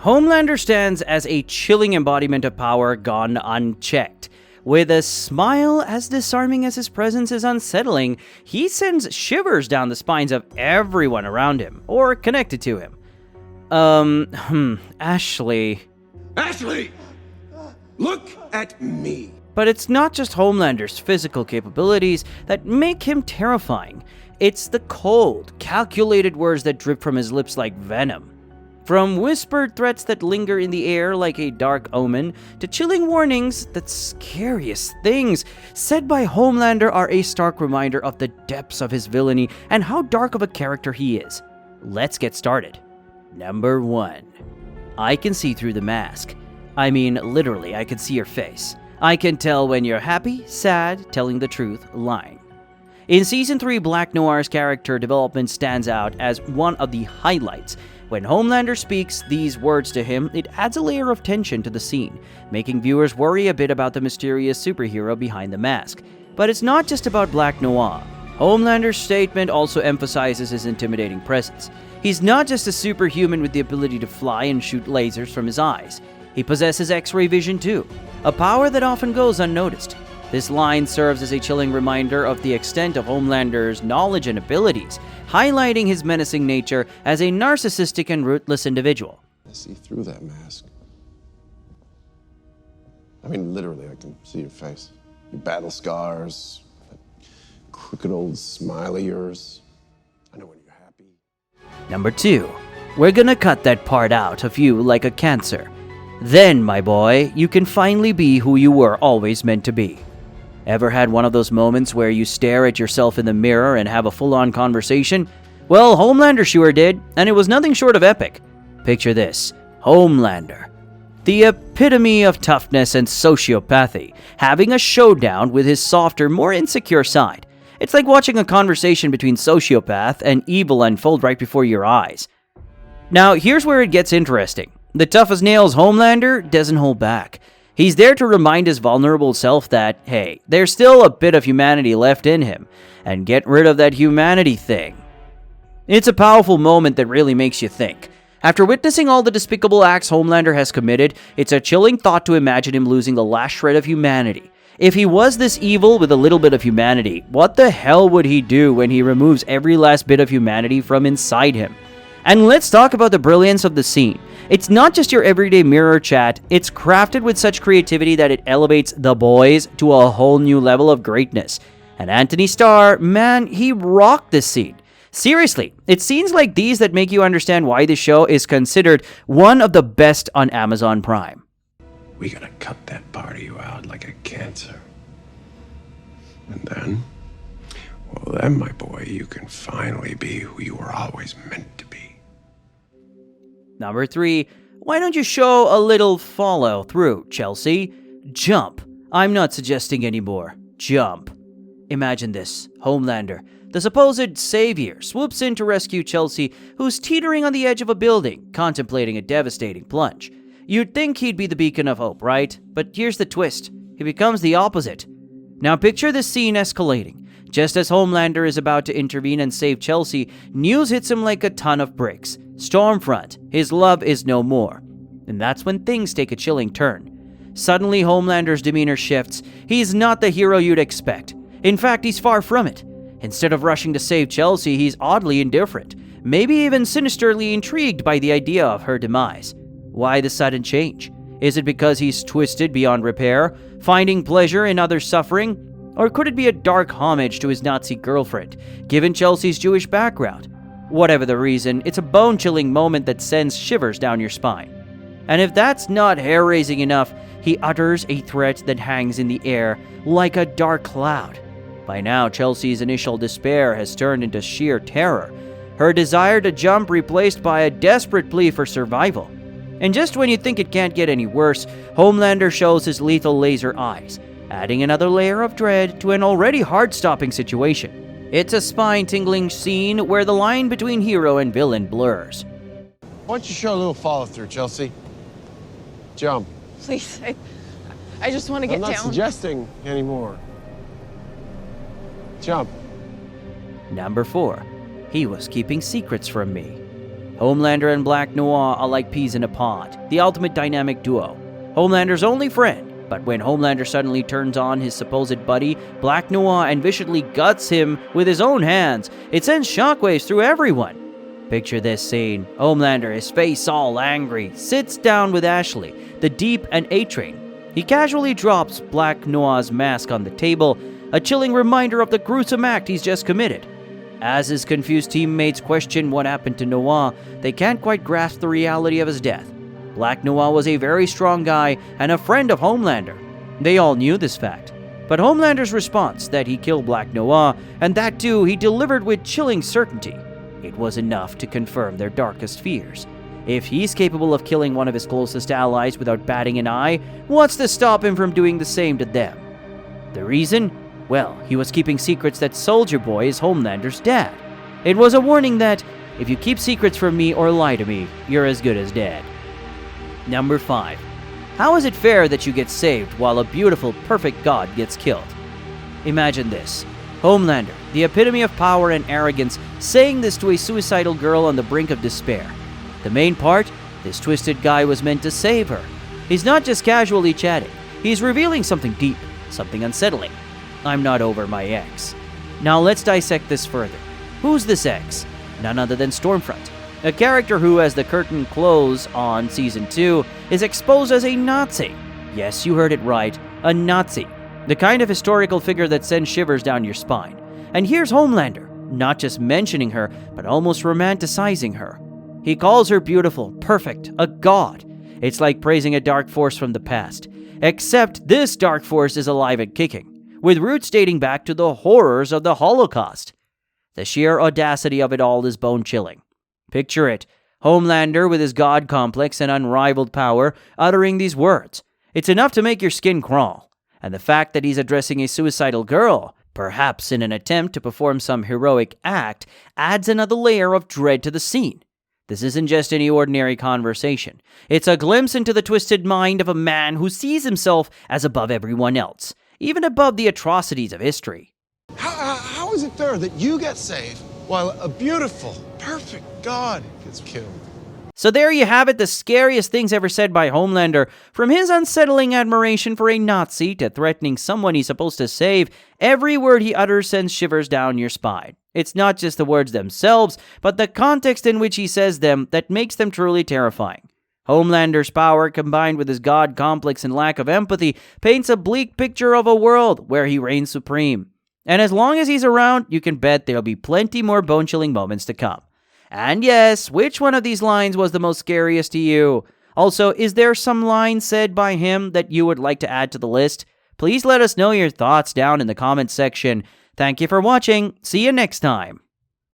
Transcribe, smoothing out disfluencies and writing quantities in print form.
Homelander stands as a chilling embodiment of power gone unchecked. With a smile as disarming as his presence is unsettling, he sends shivers down the spines of everyone around him, or connected to him. Ashley... Ashley! Look at me! But it's not just Homelander's physical capabilities that make him terrifying. It's the cold, calculated words that drip from his lips like venom. From whispered threats that linger in the air like a dark omen, to chilling warnings that scariest things said by Homelander are a stark reminder of the depths of his villainy and how dark of a character he is. Let's get started. Number 1. I can see through the mask. I mean, literally, I can see your face. I can tell when you're happy, sad, telling the truth, lying. In Season 3, Black Noir's character development stands out as one of the highlights. When Homelander speaks these words to him, it adds a layer of tension to the scene, making viewers worry a bit about the mysterious superhero behind the mask. But it's not just about Black Noir. Homelander's statement also emphasizes his intimidating presence. He's not just a superhuman with the ability to fly and shoot lasers from his eyes. He possesses X-ray vision too, a power that often goes unnoticed. This line serves as a chilling reminder of the extent of Homelander's knowledge and abilities, highlighting his menacing nature as a narcissistic and ruthless individual. I see through that mask. I mean, literally, I can see your face. Your battle scars, that crooked old smile of yours. I know when you're happy. Number 2. We're gonna cut that part out of you like a cancer. Then, my boy, you can finally be who you were always meant to be. Ever had one of those moments where you stare at yourself in the mirror and have a full-on conversation? Well, Homelander sure did, and it was nothing short of epic. Picture this, Homelander, the epitome of toughness and sociopathy, having a showdown with his softer, more insecure side. It's like watching a conversation between sociopath and evil unfold right before your eyes. Now, here's where it gets interesting. The tough-as-nails Homelander doesn't hold back. He's there to remind his vulnerable self that, hey, there's still a bit of humanity left in him, and get rid of that humanity thing. It's a powerful moment that really makes you think. After witnessing all the despicable acts Homelander has committed, it's a chilling thought to imagine him losing the last shred of humanity. If he was this evil with a little bit of humanity, what the hell would he do when he removes every last bit of humanity from inside him? And let's talk about the brilliance of the scene. It's not just your everyday mirror chat, it's crafted with such creativity that it elevates the boys to a whole new level of greatness. And Anthony Starr, man, he rocked this scene. Seriously, it's scenes like these that make you understand why this show is considered one of the best on Amazon Prime. We gotta cut that part of you out like a cancer. And then, well then, my boy, you can finally be who you were always meant to be. Number 3, why don't you show a little follow through, Chelsea? Jump. I'm not suggesting anymore. Jump. Imagine this. Homelander, the supposed savior, swoops in to rescue Chelsea, who's teetering on the edge of a building, contemplating a devastating plunge. You'd think he'd be the beacon of hope, right? But here's the twist. He becomes the opposite. Now picture this scene escalating. Just as Homelander is about to intervene and save Chelsea, news hits him like a ton of bricks. Stormfront, his love is no more. And that's when things take a chilling turn. Suddenly, Homelander's demeanor shifts. He's not the hero you'd expect. In fact, he's far from it. Instead of rushing to save Chelsea, he's oddly indifferent, maybe even sinisterly intrigued by the idea of her demise. Why the sudden change? Is it because he's twisted beyond repair, finding pleasure in others' suffering? Or could it be a dark homage to his Nazi girlfriend, given Chelsea's Jewish background? Whatever the reason, it's a bone-chilling moment that sends shivers down your spine. And if that's not hair-raising enough, he utters a threat that hangs in the air like a dark cloud. By now, Chelsea's initial despair has turned into sheer terror, her desire to jump replaced by a desperate plea for survival. And just when you think it can't get any worse, Homelander shows his lethal laser eyes, adding another layer of dread to an already heart-stopping situation. It's a spine-tingling scene where the line between hero and villain blurs. Why don't you show a little follow-through, Chelsea? Jump. Please, I just want to get down. I'm not suggesting anymore. Jump. Number 4. He was keeping secrets from me. Homelander and Black Noir are like peas in a pod, the ultimate dynamic duo. Homelander's only friend, but when Homelander suddenly turns on his supposed buddy, Black Noir, and viciously guts him with his own hands, it sends shockwaves through everyone. Picture this scene. Homelander, his face all angry, sits down with Ashley, the Deep and A-Train. He casually drops Black Noir's mask on the table, a chilling reminder of the gruesome act he's just committed. As his confused teammates question what happened to Noir, they can't quite grasp the reality of his death. Black Noir was a very strong guy and a friend of Homelander. They all knew this fact. But Homelander's response that he killed Black Noir, and that too he delivered with chilling certainty, it was enough to confirm their darkest fears. If he's capable of killing one of his closest allies without batting an eye, what's to stop him from doing the same to them? The reason? Well, he was keeping secrets that Soldier Boy is Homelander's dad. It was a warning that, if you keep secrets from me or lie to me, you're as good as dead. Number 5. How is it fair that you get saved while a beautiful, perfect god gets killed? Imagine this. Homelander, the epitome of power and arrogance, saying this to a suicidal girl on the brink of despair. The main part? This twisted guy was meant to save her. He's not just casually chatting. He's revealing something deep, something unsettling. I'm not over my ex. Now let's dissect this further. Who's this ex? None other than Stormfront, a character who, as the curtain closes on Season 2, is exposed as a Nazi. Yes, you heard it right, a Nazi. The kind of historical figure that sends shivers down your spine. And here's Homelander, not just mentioning her, but almost romanticizing her. He calls her beautiful, perfect, a god. It's like praising a dark force from the past. Except this dark force is alive and kicking, with roots dating back to the horrors of the Holocaust. The sheer audacity of it all is bone-chilling. Picture it, Homelander with his god complex and unrivaled power uttering these words. It's enough to make your skin crawl. And the fact that he's addressing a suicidal girl, perhaps in an attempt to perform some heroic act, adds another layer of dread to the scene. This isn't just any ordinary conversation. It's a glimpse into the twisted mind of a man who sees himself as above everyone else, even above the atrocities of history. How is it fair that you get saved while a beautiful, perfect god gets killed? So there you have it, the scariest things ever said by Homelander. From his unsettling admiration for a Nazi to threatening someone he's supposed to save, every word he utters sends shivers down your spine. It's not just the words themselves, but the context in which he says them that makes them truly terrifying. Homelander's power, combined with his god complex and lack of empathy, paints a bleak picture of a world where he reigns supreme. And as long as he's around, you can bet there'll be plenty more bone-chilling moments to come. And yes, which one of these lines was the most scariest to you? Also, is there some line said by him that you would like to add to the list? Please let us know your thoughts down in the comments section. Thank you for watching. See you next time.